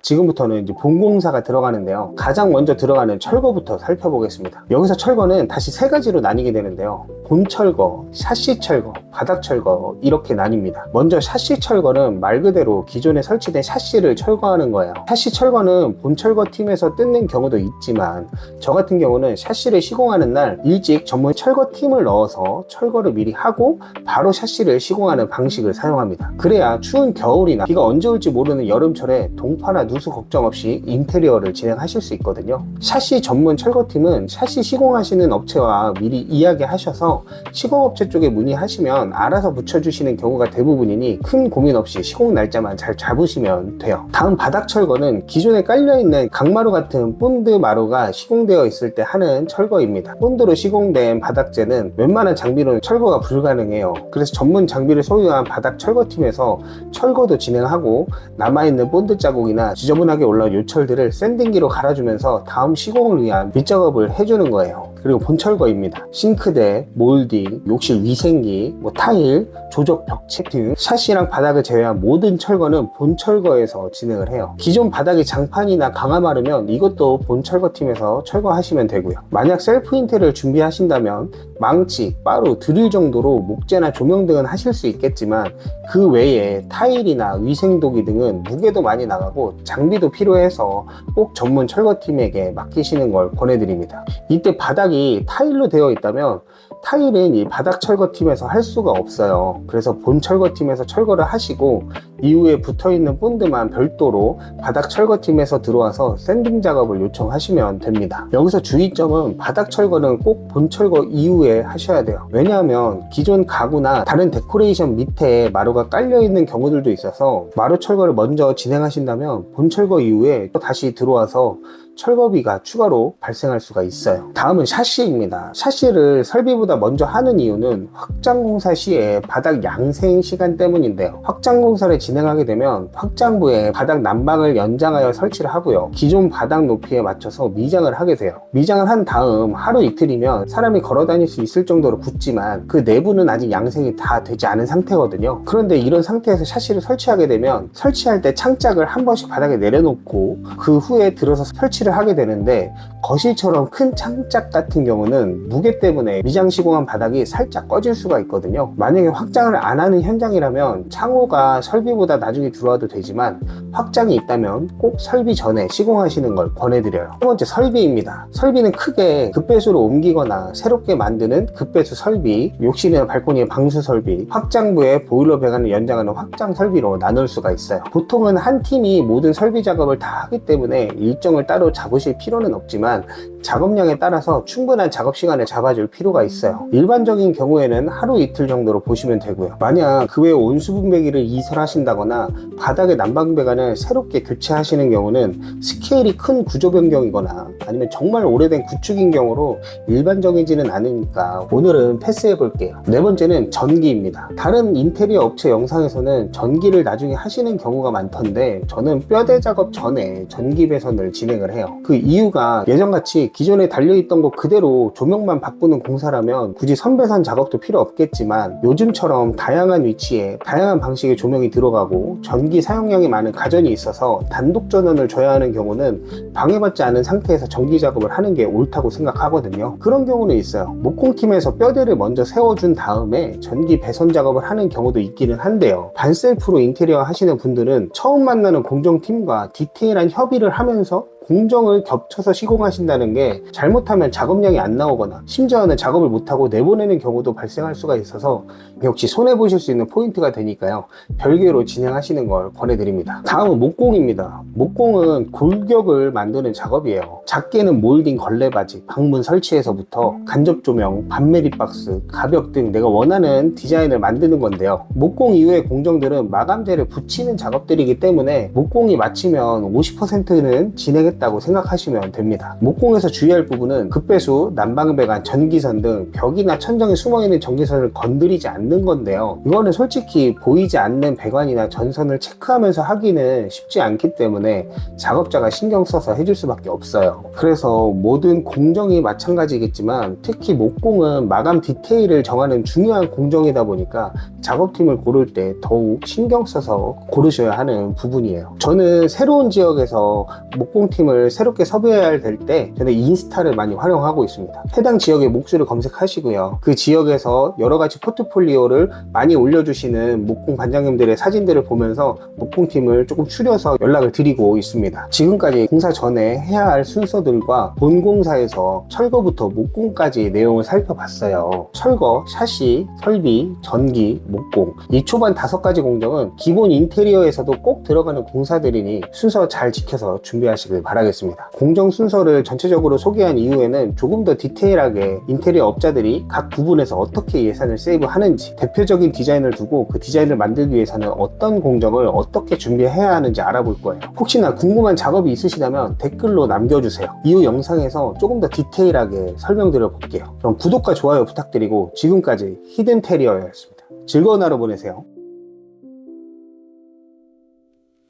지금부터는 이제 본공사가 들어가는데요. 가장 먼저 들어가는 철거부터 살펴보겠습니다. 여기서 철거는 다시 세 가지로 나뉘게 되는데요. 본철거, 샤시 철거, 바닥 철거 이렇게 나뉩니다. 먼저 샤시 철거는 말 그대로 기존에 설치된 샤시를 철거하는 거예요. 샤시 철거는 본철거 팀에서 뜯는 경우도 있지만 저 같은 경우는 샤시를 시공하는 날 일찍 전문 철거 팀을 넣어서 철거를 미리 하고 바로 샤시를 시공하는 방식을 사용합니다. 그래야 추운 겨울이나 비가 언제 올지 모르는 여름철에 동파나 누수 걱정 없이 인테리어를 진행하실 수 있거든요. 샤시 전문 철거팀은 샤시 시공하시는 업체와 미리 이야기하셔서 시공업체 쪽에 문의하시면 알아서 붙여주시는 경우가 대부분이니 큰 고민 없이 시공 날짜만 잘 잡으시면 돼요. 다음 바닥 철거는 기존에 깔려있는 강마루 같은 본드 마루가 시공되어 있을 때 하는 철거입니다. 본드로 시공된 바닥재는 웬만한 장비로는 철거가 불가능해요. 그래서 전문 장비를 소유한 바닥 철거팀에서 철거도 진행하고 남아있는 본드 자국이나 지저분하게 올라온 요철들을 샌딩기로 갈아주면서 다음 시공을 위한 밑작업을 해주는 거예요. 그리고 본철거입니다. 싱크대, 몰딩, 욕실 위생기, 타일, 조적 벽체 등 샤시랑 바닥을 제외한 모든 철거는 본철거에서 진행을 해요. 기존 바닥이 장판이나 강화마르면 이것도 본철거팀에서 철거하시면 되고요. 만약 셀프 인테리어를 준비하신다면 망치, 빠루, 드릴 정도로 목재나 조명 등은 하실 수 있겠지만 그 외에 타일이나 위생도기 등은 무게도 많이 나가고 장비도 필요해서 꼭 전문 철거팀에게 맡기시는 걸 권해드립니다. 이때 바닥이 타일로 되어 있다면 타일은 이 바닥 철거팀에서 할 수가 없어요. 그래서 본 철거팀에서 철거를 하시고 이후에 붙어있는 본드만 별도로 바닥 철거팀에서 들어와서 샌딩 작업을 요청하시면 됩니다. 여기서 주의점은 바닥 철거는 꼭 본 철거 이후에 하셔야 돼요. 왜냐하면 기존 가구나 다른 데코레이션 밑에 마루가 깔려 있는 경우들도 있어서 마루 철거를 먼저 진행하신다면 본 철거 이후에 또 다시 들어와서 철거비가 추가로 발생할 수가 있어요. 다음은 샤시입니다. 샤시를 설비보다 먼저 하는 이유는 확장공사 시에 바닥 양생 시간 때문인데요. 확장공사를 진행하게 되면 확장부에 바닥 난방을 연장하여 설치를 하고요. 기존 바닥 높이에 맞춰서 미장을 하게 돼요. 미장을 한 다음 하루 이틀이면 사람이 걸어 다닐 수 있을 정도로 굳지만 그 내부는 아직 양생이 다 되지 않은 상태거든요. 그런데 이런 상태에서 샤시를 설치하게 되면 설치할 때 창짝을 한 번씩 바닥에 내려놓고 그 후에 들어서 설치를 하게 되는데 거실처럼 큰 창짝 같은 경우는 무게 때문에 미장 시공한 바닥이 살짝 꺼질 수가 있거든요. 만약에 확장을 안 하는 현장이라면 창호가 설비보다 나중에 들어와도 되지만 확장이 있다면 꼭 설비 전에 시공하시는 걸 권해드려요. 세 번째, 설비입니다. 설비는 크게 급배수로 옮기거나 새롭게 만드는 급배수 설비, 욕실이나 발코니의 방수 설비, 확장부에 보일러 배관을 연장하는 확장 설비로 나눌 수가 있어요. 보통은 한 팀이 모든 설비 작업을 다 하기 때문에 일정을 따로 잡으실 필요는 없지만 작업량에 따라서 충분한 작업 시간을 잡아줄 필요가 있어요. 일반적인 경우에는 하루 이틀 정도로 보시면 되고요. 만약 그 외에 온수분배기를 이설하신다거나 바닥의 난방 배관을 새롭게 교체하시는 경우는 스케일이 큰 구조 변경이거나 아니면 정말 오래된 구축인 경우로 일반적이지는 않으니까 오늘은 패스해 볼게요. 네 번째는 전기입니다. 다른 인테리어 업체 영상에서는 전기를 나중에 하시는 경우가 많던데 저는 뼈대 작업 전에 전기 배선을 진행을 해요. 그 이유가 예전같이 기존에 달려있던 거 그대로 조명만 바꾸는 공사라면 굳이 선배선 작업도 필요 없겠지만 요즘처럼 다양한 위치에 다양한 방식의 조명이 들어가고 전기 사용량이 많은 가전이 있어서 단독 전원을 줘야 하는 경우는 방해받지 않은 상태에서 전기 작업을 하는 게 옳다고 생각하거든요. 그런 경우는 있어요. 목공팀에서 뼈대를 먼저 세워준 다음에 전기 배선 작업을 하는 경우도 있기는 한데요. 반셀프로 인테리어 하시는 분들은 처음 만나는 공정팀과 디테일한 협의를 하면서 공정을 겹쳐서 시공하신다는 게 잘못하면 작업량이 안 나오거나 심지어는 작업을 못하고 내보내는 경우도 발생할 수가 있어서 역시 손해보실 수 있는 포인트가 되니까요. 별개로 진행하시는 걸 권해드립니다. 다음은 목공입니다. 목공은 골격을 만드는 작업이에요. 작게는 몰딩 걸레바지, 방문 설치에서부터 간접 조명, 반메리 박스, 가벽 등 내가 원하는 디자인을 만드는 건데요. 목공 이후의 공정들은 마감재를 붙이는 작업들이기 때문에 목공이 마치면 50%는 진행했 하겠다고 생각하시면 됩니다. 목공에서 주의할 부분은 급배수, 난방배관, 전기선 등 벽이나 천정에 숨어있는 전기선을 건드리지 않는 건데요. 이거는 솔직히 보이지 않는 배관이나 전선을 체크하면서 하기는 쉽지 않기 때문에 작업자가 신경 써서 해줄 수밖에 없어요. 그래서 모든 공정이 마찬가지겠지만 특히 목공은 마감 디테일을 정하는 중요한 공정이다 보니까 작업팀을 고를 때 더욱 신경 써서 고르셔야 하는 부분이에요. 저는 새로운 지역에서 목공팀을 새롭게 섭외해야 될 때 저는 인스타를 많이 활용하고 있습니다. 해당 지역의 목수를 검색하시고요. 그 지역에서 여러 가지 포트폴리오를 많이 올려주시는 목공 반장님들의 사진들을 보면서 목공팀을 조금 추려서 연락을 드리고 있습니다. 지금까지 공사 전에 해야 할 순서들과 본공사에서 철거부터 목공까지 내용을 살펴봤어요. 철거, 샤시, 설비, 전기, 목공 이 초반 5가지 공정은 기본 인테리어에서도 꼭 들어가는 공사들이니 순서 잘 지켜서 준비하시길 바라겠습니다. 공정 순서를 전체적으로 소개한 이후에는 조금 더 디테일하게 인테리어 업자들이 각 부분에서 어떻게 예산을 세이브하는지 대표적인 디자인을 두고 그 디자인을 만들기 위해서는 어떤 공정을 어떻게 준비해야 하는지 알아볼 거예요. 혹시나 궁금한 작업이 있으시다면 댓글로 남겨주세요. 이후 영상에서 조금 더 디테일하게 설명드려 볼게요. 그럼 구독과 좋아요 부탁드리고 지금까지 히든테리어였습니다. 즐거운 하루 보내세요.